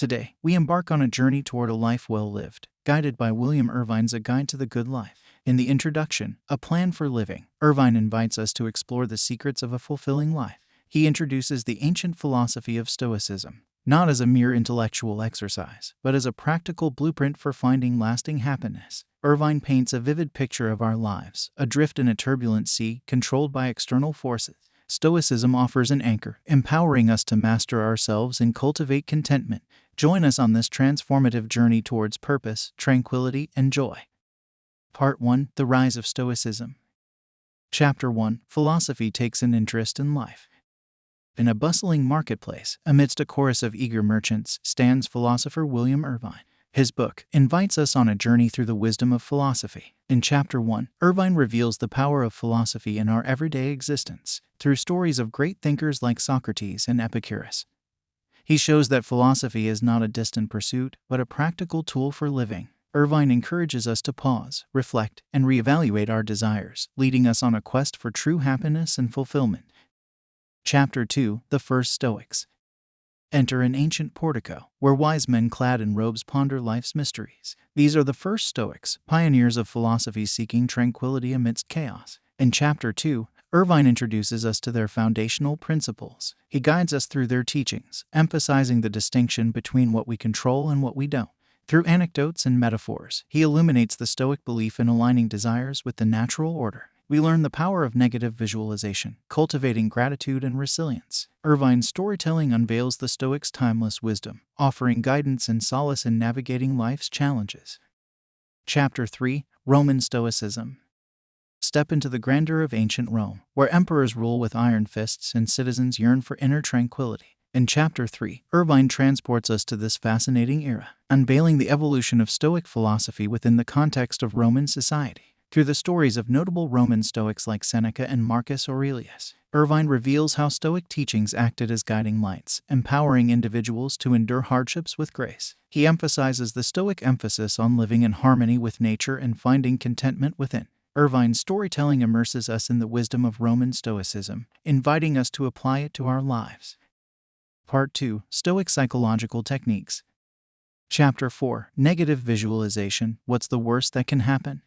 Today, we embark on a journey toward a life well lived, guided by William Irvine's A Guide to the Good Life. In the introduction, A Plan for Living, Irvine invites us to explore the secrets of a fulfilling life. He introduces the ancient philosophy of Stoicism, not as a mere intellectual exercise, but as a practical blueprint for finding lasting happiness. Irvine paints a vivid picture of our lives, adrift in a turbulent sea, controlled by external forces. Stoicism offers an anchor, empowering us to master ourselves and cultivate contentment. Join us on this transformative journey towards purpose, tranquility, and joy. Part 1. The Rise of Stoicism. Chapter 1. Philosophy takes an interest in life. In a bustling marketplace, amidst a chorus of eager merchants, stands philosopher William Irvine. His book invites us on a journey through the wisdom of philosophy. In Chapter 1, Irvine reveals the power of philosophy in our everyday existence, through stories of great thinkers like Socrates and Epicurus. He shows that philosophy is not a distant pursuit, but a practical tool for living. Irvine encourages us to pause, reflect, and reevaluate our desires, leading us on a quest for true happiness and fulfillment. Chapter 2. The First Stoics. Enter an ancient portico, where wise men clad in robes ponder life's mysteries. These are the first Stoics, pioneers of philosophy seeking tranquility amidst chaos. In Chapter 2, Irvine introduces us to their foundational principles. He guides us through their teachings, emphasizing the distinction between what we control and what we don't. Through anecdotes and metaphors, he illuminates the Stoic belief in aligning desires with the natural order. We learn the power of negative visualization, cultivating gratitude and resilience. Irvine's storytelling unveils the Stoics' timeless wisdom, offering guidance and solace in navigating life's challenges. Chapter 3. Roman Stoicism. Step into the grandeur of ancient Rome, where emperors rule with iron fists and citizens yearn for inner tranquility. In Chapter 3, Irvine transports us to this fascinating era, unveiling the evolution of Stoic philosophy within the context of Roman society. Through the stories of notable Roman Stoics like Seneca and Marcus Aurelius, Irvine reveals how Stoic teachings acted as guiding lights, empowering individuals to endure hardships with grace. He emphasizes the Stoic emphasis on living in harmony with nature and finding contentment within. Irvine's storytelling immerses us in the wisdom of Roman Stoicism, inviting us to apply it to our lives. Part 2. Stoic Psychological Techniques. Chapter 4. Negative Visualization. What's the worst that can happen?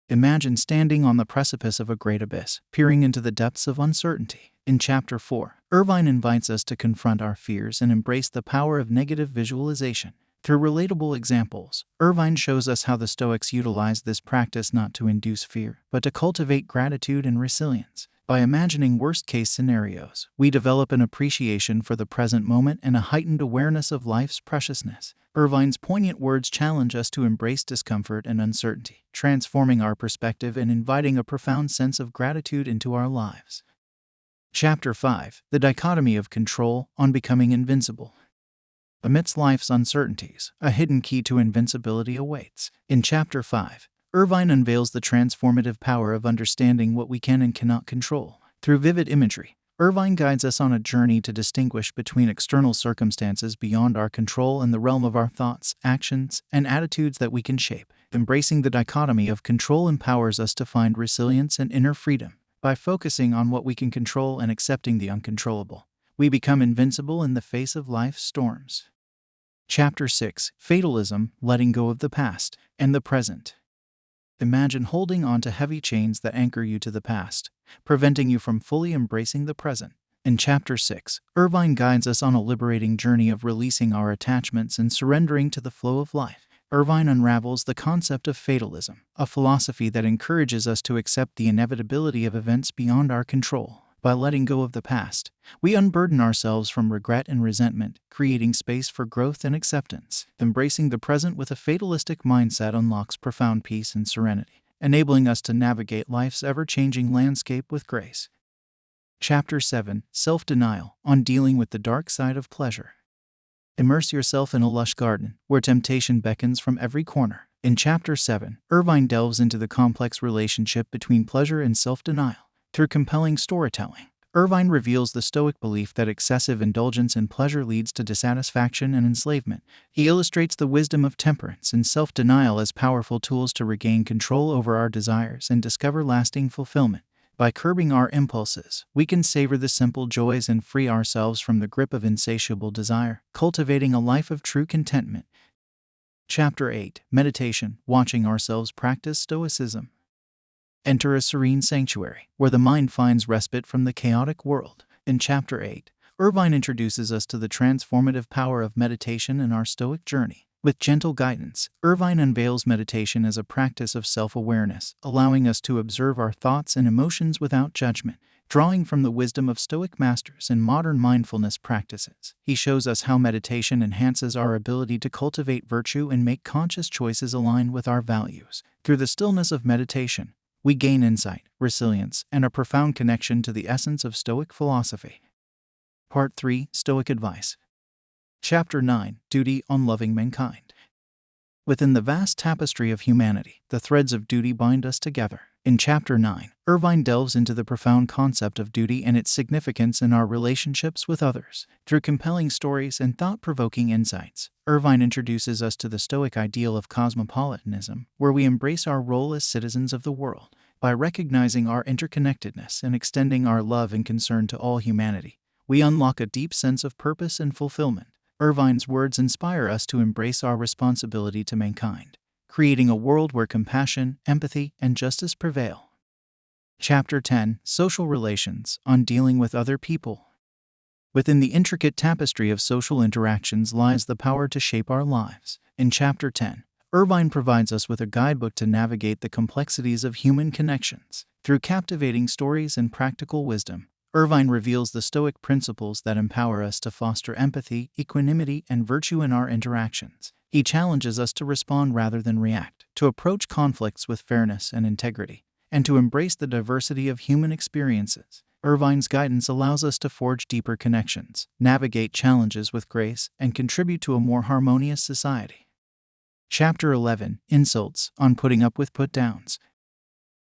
Imagine standing on the precipice of a great abyss, peering into the depths of uncertainty. In Chapter 4, Irvine invites us to confront our fears and embrace the power of negative visualization. Through relatable examples, Irvine shows us how the Stoics utilized this practice not to induce fear, but to cultivate gratitude and resilience. By imagining worst-case scenarios, we develop an appreciation for the present moment and a heightened awareness of life's preciousness. Irvine's poignant words challenge us to embrace discomfort and uncertainty, transforming our perspective and inviting a profound sense of gratitude into our lives. Chapter 5. The Dichotomy of Control on Becoming Invincible. Amidst life's uncertainties, a hidden key to invincibility awaits. In Chapter 5, Irvine unveils the transformative power of understanding what we can and cannot control. Through vivid imagery, Irvine guides us on a journey to distinguish between external circumstances beyond our control and the realm of our thoughts, actions, and attitudes that we can shape. Embracing the dichotomy of control empowers us to find resilience and inner freedom. By focusing on what we can control and accepting the uncontrollable, we become invincible in the face of life's storms. Chapter 6. Fatalism, Letting Go of the Past and the Present. Imagine holding on to heavy chains that anchor you to the past, preventing you from fully embracing the present. In Chapter 6, Irvine guides us on a liberating journey of releasing our attachments and surrendering to the flow of life. Irvine unravels the concept of fatalism, a philosophy that encourages us to accept the inevitability of events beyond our control. By letting go of the past, we unburden ourselves from regret and resentment, creating space for growth and acceptance. Embracing the present with a fatalistic mindset unlocks profound peace and serenity, enabling us to navigate life's ever-changing landscape with grace. Chapter 7. Self-Denial, on Dealing with the Dark Side of Pleasure. Immerse yourself in a lush garden, where temptation beckons from every corner. In Chapter 7, Irvine delves into the complex relationship between pleasure and self-denial. Through compelling storytelling, Irvine reveals the Stoic belief that excessive indulgence in pleasure leads to dissatisfaction and enslavement. He illustrates the wisdom of temperance and self-denial as powerful tools to regain control over our desires and discover lasting fulfillment. By curbing our impulses, we can savor the simple joys and free ourselves from the grip of insatiable desire, cultivating a life of true contentment. Chapter 8. Meditation, watching ourselves practice Stoicism. Enter a serene sanctuary, where the mind finds respite from the chaotic world. In Chapter 8, Irvine introduces us to the transformative power of meditation in our Stoic journey. With gentle guidance, Irvine unveils meditation as a practice of self-awareness, allowing us to observe our thoughts and emotions without judgment. Drawing from the wisdom of Stoic masters and modern mindfulness practices, he shows us how meditation enhances our ability to cultivate virtue and make conscious choices aligned with our values. Through the stillness of meditation, we gain insight, resilience, and a profound connection to the essence of Stoic philosophy. Part 3. Stoic Advice. Chapter 9. Duty on Loving Mankind. Within the vast tapestry of humanity, the threads of duty bind us together. In Chapter 9, Irvine delves into the profound concept of duty and its significance in our relationships with others. Through compelling stories and thought-provoking insights, Irvine introduces us to the Stoic ideal of cosmopolitanism, where we embrace our role as citizens of the world. By recognizing our interconnectedness and extending our love and concern to all humanity, we unlock a deep sense of purpose and fulfillment. Irvine's words inspire us to embrace our responsibility to mankind, creating a world where compassion, empathy, and justice prevail. Chapter 10. Social Relations, on Dealing with Other People. Within the intricate tapestry of social interactions lies the power to shape our lives. In Chapter 10, Irvine provides us with a guidebook to navigate the complexities of human connections. Through captivating stories and practical wisdom, Irvine reveals the Stoic principles that empower us to foster empathy, equanimity, and virtue in our interactions. He challenges us to respond rather than react, to approach conflicts with fairness and integrity, and to embrace the diversity of human experiences. Irvine's guidance allows us to forge deeper connections, navigate challenges with grace, and contribute to a more harmonious society. Chapter 11. Insults, on Putting Up with Put-Downs.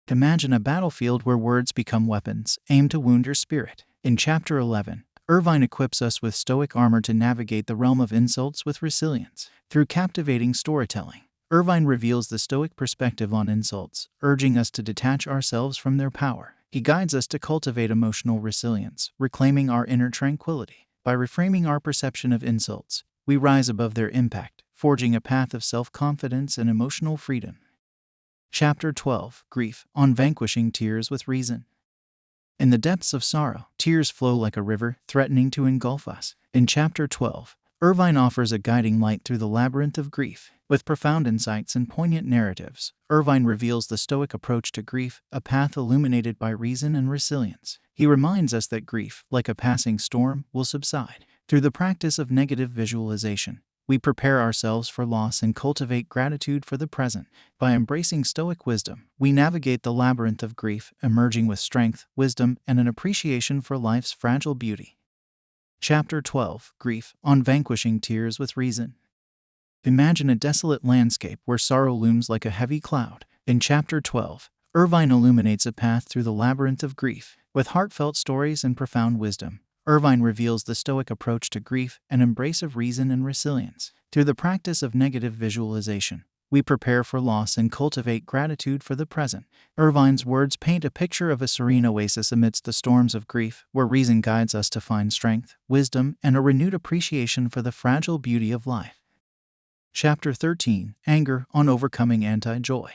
Imagine a battlefield where words become weapons, aimed to wound your spirit. In Chapter 11, Irvine equips us with Stoic armor to navigate the realm of insults with resilience. Through captivating storytelling, Irvine reveals the Stoic perspective on insults, urging us to detach ourselves from their power. He guides us to cultivate emotional resilience, reclaiming our inner tranquility. By reframing our perception of insults, we rise above their impact, forging a path of self-confidence and emotional freedom. Chapter 12. Grief, on Vanquishing Tears with Reason. In the depths of sorrow, tears flow like a river, threatening to engulf us. In Chapter 12, Irvine offers a guiding light through the labyrinth of grief. With profound insights and poignant narratives, Irvine reveals the Stoic approach to grief, a path illuminated by reason and resilience. He reminds us that grief, like a passing storm, will subside. Through the practice of negative visualization, we prepare ourselves for loss and cultivate gratitude for the present. By embracing Stoic wisdom, we navigate the labyrinth of grief, emerging with strength, wisdom, and an appreciation for life's fragile beauty. Chapter 12. Grief, on Vanquishing Tears with Reason. Imagine a desolate landscape where sorrow looms like a heavy cloud. In Chapter 12, Irvine illuminates a path through the labyrinth of grief. With heartfelt stories and profound wisdom, Irvine reveals the Stoic approach to grief, an embrace of reason and resilience. Through the practice of negative visualization, we prepare for loss and cultivate gratitude for the present. Irvine's words paint a picture of a serene oasis amidst the storms of grief, where reason guides us to find strength, wisdom, and a renewed appreciation for the fragile beauty of life. Chapter 13. Anger, on Overcoming Anti-Joy.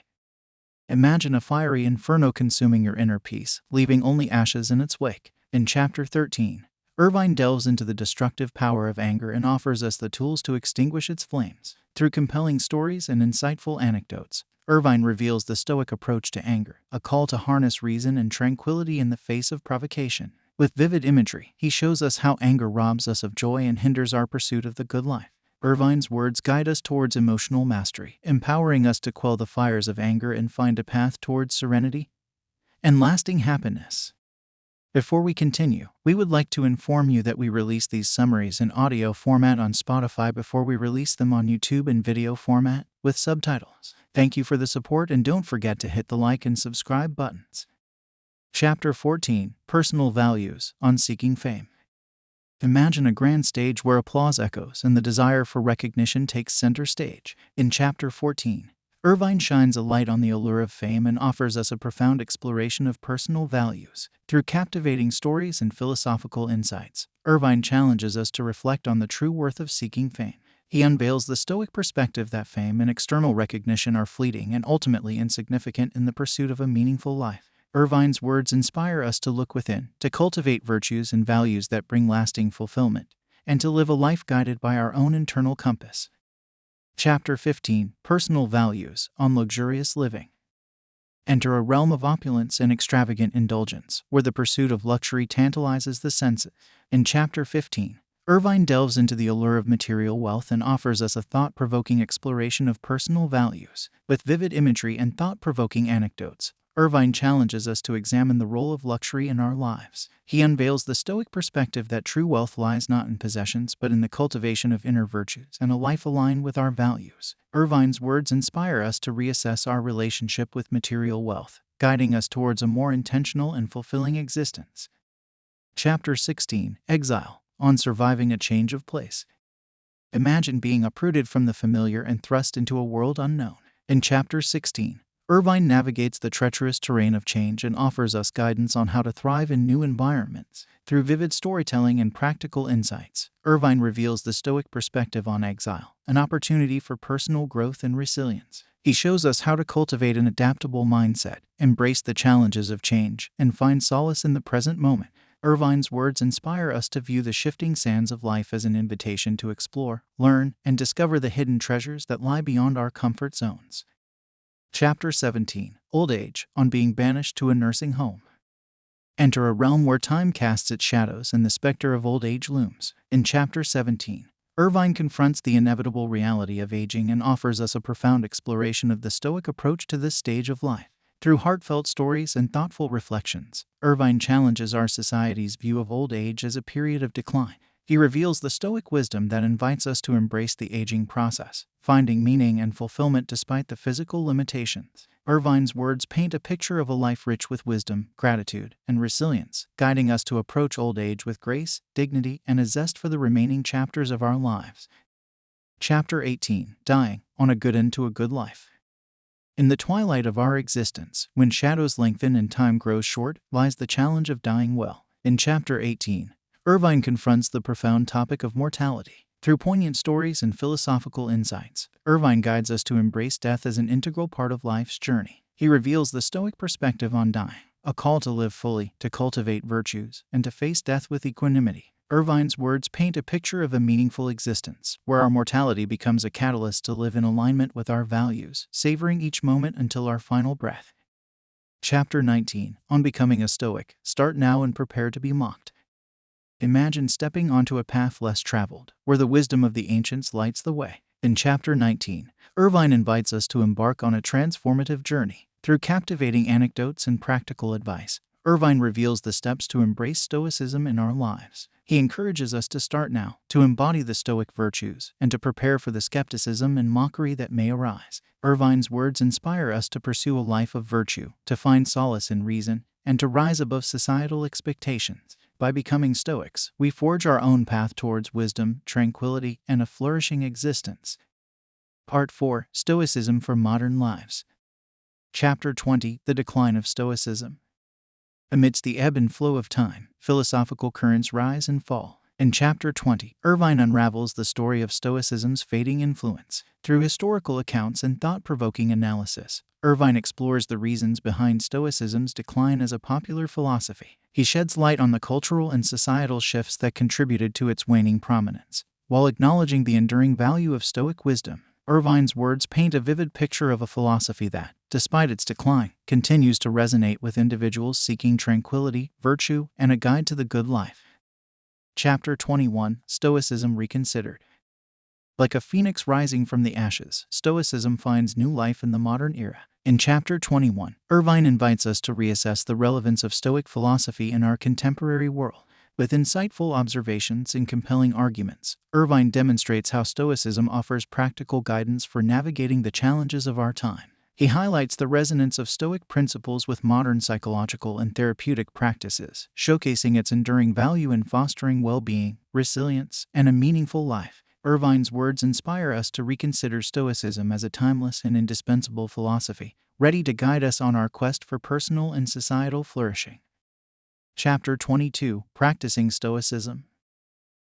Imagine a fiery inferno consuming your inner peace, leaving only ashes in its wake. In Chapter 13, Irvine delves into the destructive power of anger and offers us the tools to extinguish its flames. Through compelling stories and insightful anecdotes, Irvine reveals the Stoic approach to anger, a call to harness reason and tranquility in the face of provocation. With vivid imagery, he shows us how anger robs us of joy and hinders our pursuit of the good life. Irvine's words guide us towards emotional mastery, empowering us to quell the fires of anger and find a path towards serenity and lasting happiness. Before we continue, we would like to inform you that we release these summaries in audio format on Spotify before we release them on YouTube in video format with subtitles. Thank you for the support, and don't forget to hit the like and subscribe buttons. Chapter 14. Personal Values, on Seeking Fame. Imagine a grand stage where applause echoes and the desire for recognition takes center stage. In Chapter 14, Irvine shines a light on the allure of fame and offers us a profound exploration of personal values. Through captivating stories and philosophical insights, Irvine challenges us to reflect on the true worth of seeking fame. He unveils the Stoic perspective that fame and external recognition are fleeting and ultimately insignificant in the pursuit of a meaningful life. Irvine's words inspire us to look within, to cultivate virtues and values that bring lasting fulfillment, and to live a life guided by our own internal compass. Chapter 15: Personal Values on Luxurious Living. Enter a realm of opulence and extravagant indulgence, where the pursuit of luxury tantalizes the senses. In Chapter 15, Irvine delves into the allure of material wealth and offers us a thought-provoking exploration of personal values. With vivid imagery and thought-provoking anecdotes, Irvine challenges us to examine the role of luxury in our lives. He unveils the Stoic perspective that true wealth lies not in possessions but in the cultivation of inner virtues and a life aligned with our values. Irvine's words inspire us to reassess our relationship with material wealth, guiding us towards a more intentional and fulfilling existence. Chapter 16: Exile on Surviving a Change of Place. Imagine being uprooted from the familiar and thrust into a world unknown. In Chapter 16, Irvine navigates the treacherous terrain of change and offers us guidance on how to thrive in new environments. Through vivid storytelling and practical insights, Irvine reveals the Stoic perspective on exile, an opportunity for personal growth and resilience. He shows us how to cultivate an adaptable mindset, embrace the challenges of change, and find solace in the present moment. Irvine's words inspire us to view the shifting sands of life as an invitation to explore, learn, and discover the hidden treasures that lie beyond our comfort zones. Chapter 17: Old Age on Being Banished to a Nursing Home. Enter a realm where time casts its shadows and the specter of old age looms. In Chapter 17, Irvine confronts the inevitable reality of aging and offers us a profound exploration of the Stoic approach to this stage of life. Through heartfelt stories and thoughtful reflections, Irvine challenges our society's view of old age as a period of decline. He reveals the Stoic wisdom that invites us to embrace the aging process, finding meaning and fulfillment despite the physical limitations. Irvine's words paint a picture of a life rich with wisdom, gratitude, and resilience, guiding us to approach old age with grace, dignity, and a zest for the remaining chapters of our lives. Chapter 18: Dying on a Good End to a Good Life. In the twilight of our existence, when shadows lengthen and time grows short, lies the challenge of dying well. In Chapter 18, Irvine confronts the profound topic of mortality. Through poignant stories and philosophical insights, Irvine guides us to embrace death as an integral part of life's journey. He reveals the Stoic perspective on dying, a call to live fully, to cultivate virtues, and to face death with equanimity. Irvine's words paint a picture of a meaningful existence, where our mortality becomes a catalyst to live in alignment with our values, savoring each moment until our final breath. Chapter 19: On Becoming a Stoic. Start now and prepare to be mocked. Imagine stepping onto a path less traveled, where the wisdom of the ancients lights the way. In Chapter 19, Irvine invites us to embark on a transformative journey. Through captivating anecdotes and practical advice, Irvine reveals the steps to embrace Stoicism in our lives. He encourages us to start now, to embody the Stoic virtues, and to prepare for the skepticism and mockery that may arise. Irvine's words inspire us to pursue a life of virtue, to find solace in reason, and to rise above societal expectations. By becoming Stoics, we forge our own path towards wisdom, tranquility, and a flourishing existence. Part 4: Stoicism for Modern Lives. Chapter 20: The Decline of Stoicism. Amidst the ebb and flow of time, philosophical currents rise and fall. In Chapter 20, Irvine unravels the story of Stoicism's fading influence. Through historical accounts and thought-provoking analysis, Irvine explores the reasons behind Stoicism's decline as a popular philosophy. He sheds light on the cultural and societal shifts that contributed to its waning prominence. While acknowledging the enduring value of Stoic wisdom, Irvine's words paint a vivid picture of a philosophy that, despite its decline, continues to resonate with individuals seeking tranquility, virtue, and a guide to the good life. Chapter 21: Stoicism Reconsidered. Like a phoenix rising from the ashes, Stoicism finds new life in the modern era. In Chapter 21, Irvine invites us to reassess the relevance of Stoic philosophy in our contemporary world. With insightful observations and compelling arguments, Irvine demonstrates how Stoicism offers practical guidance for navigating the challenges of our time. He highlights the resonance of Stoic principles with modern psychological and therapeutic practices, showcasing its enduring value in fostering well-being, resilience, and a meaningful life. Irvine's words inspire us to reconsider Stoicism as a timeless and indispensable philosophy, ready to guide us on our quest for personal and societal flourishing. Chapter 22: Practicing Stoicism.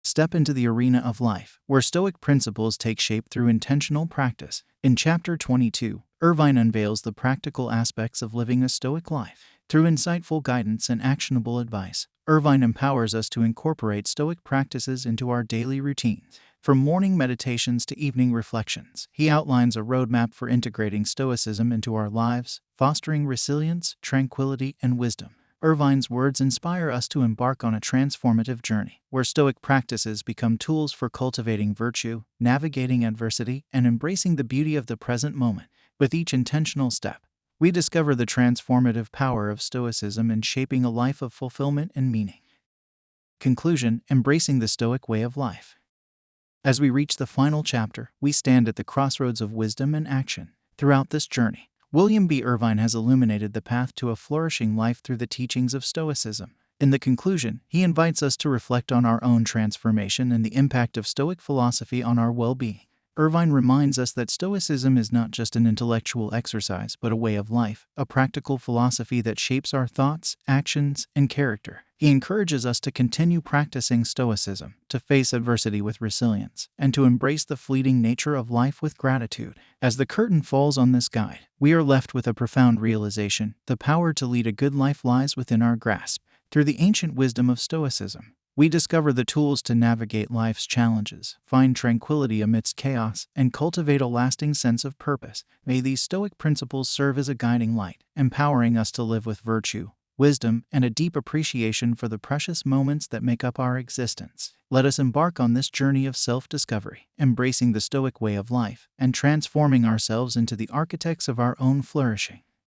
Step into the arena of life, where Stoic principles take shape through intentional practice. In Chapter 22, Irvine unveils the practical aspects of living a Stoic life. Through insightful guidance and actionable advice, Irvine empowers us to incorporate Stoic practices into our daily routines. From morning meditations to evening reflections, he outlines a roadmap for integrating Stoicism into our lives, fostering resilience, tranquility, and wisdom. Irvine's words inspire us to embark on a transformative journey, where Stoic practices become tools for cultivating virtue, navigating adversity, and embracing the beauty of the present moment. With each intentional step, we discover the transformative power of Stoicism in shaping a life of fulfillment and meaning. Conclusion: embracing the Stoic way of life. As we reach the final chapter, we stand at the crossroads of wisdom and action. Throughout this journey, William B. Irvine has illuminated the path to a flourishing life through the teachings of Stoicism. In the conclusion, he invites us to reflect on our own transformation and the impact of Stoic philosophy on our well-being. Irvine reminds us that Stoicism is not just an intellectual exercise, but a way of life, a practical philosophy that shapes our thoughts, actions, and character. He encourages us to continue practicing Stoicism, to face adversity with resilience, and to embrace the fleeting nature of life with gratitude. As the curtain falls on this guide, we are left with a profound realization: the power to lead a good life lies within our grasp. Through the ancient wisdom of Stoicism, we discover the tools to navigate life's challenges, find tranquility amidst chaos, and cultivate a lasting sense of purpose. May these Stoic principles serve as a guiding light, empowering us to live with virtue, wisdom, and a deep appreciation for the precious moments that make up our existence. Let us embark on this journey of self-discovery, embracing the Stoic way of life, and transforming ourselves into the architects of our own flourishing.